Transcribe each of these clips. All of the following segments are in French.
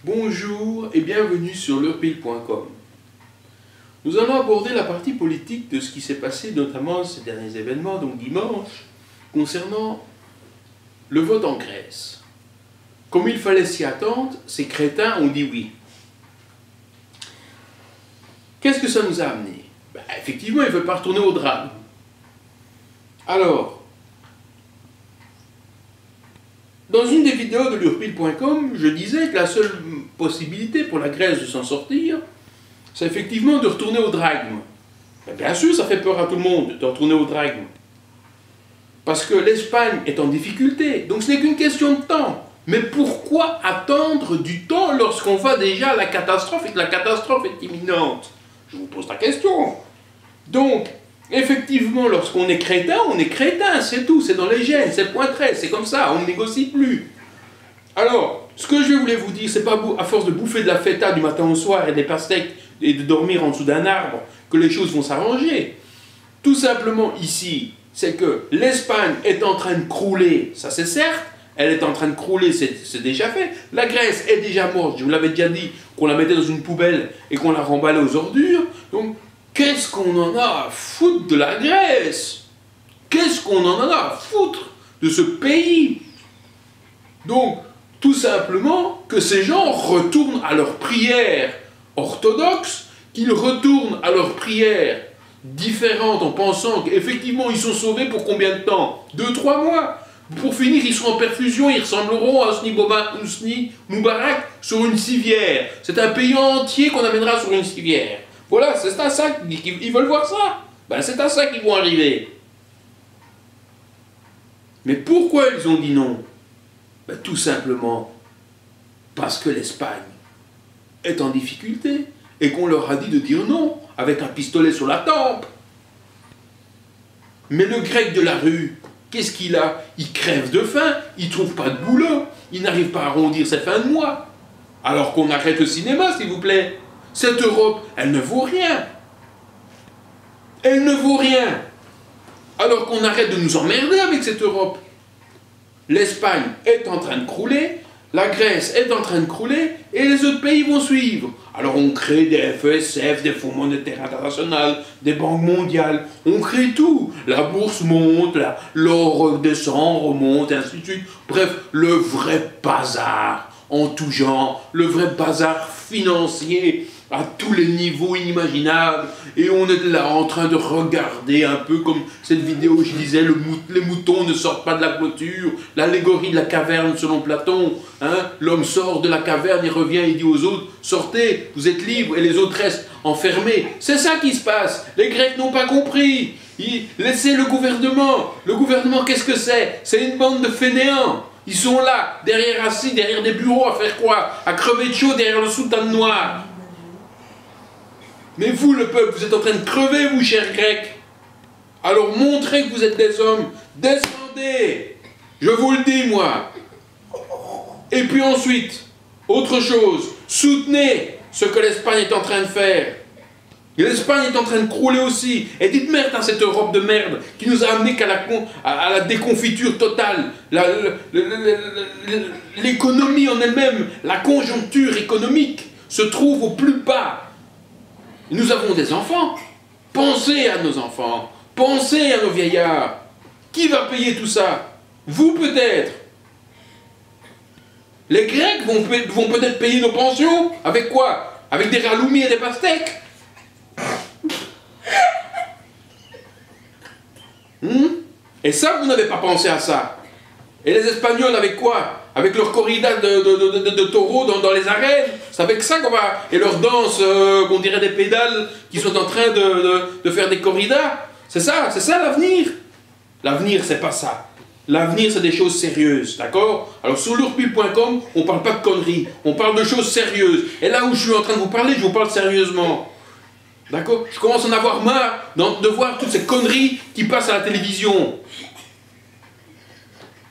Bonjour et bienvenue sur l'heurepile.com. Nous allons aborder la partie politique de ce qui s'est passé, notamment ces derniers événements, donc dimanche, concernant le vote en Grèce. Comme il fallait s'y attendre, ces crétins ont dit oui. Qu'est-ce que ça nous a amené? Effectivement, ils ne veulent pas retourner au drame. Alors, dans une des vidéos de l'heurepile.com, je disais que la seule possibilité pour la Grèce de s'en sortir, c'est effectivement de retourner au drachme. Bien sûr, ça fait peur à tout le monde de retourner au drachme. Parce que l'Espagne est en difficulté, donc ce n'est qu'une question de temps. Mais pourquoi attendre du temps lorsqu'on va déjà à la catastrophe et que la catastrophe est imminente? Je vous pose la question. Donc, effectivement, lorsqu'on est crétin, c'est tout, c'est dans les gènes, c'est pointré, c'est comme ça, on ne négocie plus. Alors, ce que je voulais vous dire, c'est pas à force de bouffer de la feta du matin au soir et des pastèques et de dormir en dessous d'un arbre que les choses vont s'arranger. Tout simplement ici, c'est que l'Espagne est en train de crouler, ça c'est certes, elle est en train de crouler, c'est déjà fait. La Grèce est déjà morte, je vous l'avais déjà dit, qu'on la mettait dans une poubelle et qu'on la remballait aux ordures. Donc, qu'est-ce qu'on en a à foutre de la Grèce? Qu'est-ce qu'on en a à foutre de ce pays? Donc, tout simplement que ces gens retournent à leurs prières orthodoxes, qu'ils retournent à leurs prières différentes en pensant qu'effectivement ils sont sauvés pour combien de temps? 2-3 mois. Pour finir, ils seront en perfusion, ils ressembleront à Hosni Moubarak sur une civière. C'est un pays entier qu'on amènera sur une civière. Voilà, c'est à ça qu'ils veulent voir ça. C'est à ça qu'ils vont arriver. Mais pourquoi ils ont dit non? Tout simplement parce que l'Espagne est en difficulté et qu'on leur a dit de dire non avec un pistolet sur la tempe. Mais le grec de la rue, qu'est-ce qu'il a? Il crève de faim, il ne trouve pas de boulot, il n'arrive pas à arrondir ses fins de mois. Alors qu'on arrête le cinéma, s'il vous plaît. Cette Europe, elle ne vaut rien. Elle ne vaut rien. Alors qu'on arrête de nous emmerder avec cette Europe. L'Espagne est en train de crouler, la Grèce est en train de crouler, et les autres pays vont suivre. Alors on crée des FESF, des Fonds monétaires internationaux, des banques mondiales, on crée tout. La bourse monte, l'or descend, remonte, et ainsi de suite. Bref, le vrai bazar en tout genre, le vrai bazar financier à tous les niveaux inimaginables, et on est là en train de regarder un peu comme cette vidéo où je disais les moutons ne sortent pas de la clôture, l'allégorie de la caverne selon Platon, l'homme sort de la caverne, il revient, il dit aux autres sortez, vous êtes libres, et les autres restent enfermés. C'est ça qui se passe. Les Grecs n'ont pas compris. Laissez le gouvernement, qu'est-ce que c'est? C'est une bande de fainéants. Ils sont là, assis derrière des bureaux, à faire quoi? À crever de chaud derrière le soutane noir. Mais vous, le peuple, vous êtes en train de crever, vous, chers Grecs. Alors montrez que vous êtes des hommes. Descendez. Je vous le dis, moi. Et puis ensuite, autre chose. Soutenez ce que l'Espagne est en train de faire. L'Espagne est en train de crouler aussi. Et dites merde à cette Europe de merde qui nous a amené qu'à la déconfiture totale. L'économie en elle-même, la conjoncture économique se trouve au plus bas. Nous avons des enfants. Pensez à nos enfants. Pensez à nos vieillards. Qui va payer tout ça? Vous peut-être. Les Grecs vont peut-être payer nos pensions. Avec quoi? Avec des raloumi et des pastèques. Et ça, vous n'avez pas pensé à ça. Et les Espagnols avec quoi? Avec leur corrida de taureaux dans les arènes. C'est avec ça qu'on va... Et leur danse, qu'on dirait des pédales, qui sont en train de faire des corridas. C'est ça l'avenir. L'avenir, c'est pas ça. L'avenir, c'est des choses sérieuses, d'accord? Alors sur l'heurepile.com, on parle pas de conneries. On parle de choses sérieuses. Et là où je suis en train de vous parler, je vous parle sérieusement. D'accord? Je commence à en avoir marre de voir toutes ces conneries qui passent à la télévision.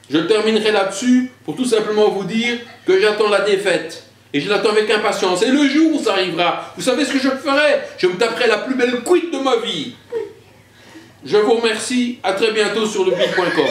Je terminerai là-dessus pour tout simplement vous dire que j'attends la défaite. Et je l'attends avec impatience. Et le jour où ça arrivera, vous savez ce que je ferai? Je me taperai la plus belle cuite de ma vie. Je vous remercie. À très bientôt sur l'heurepile.com.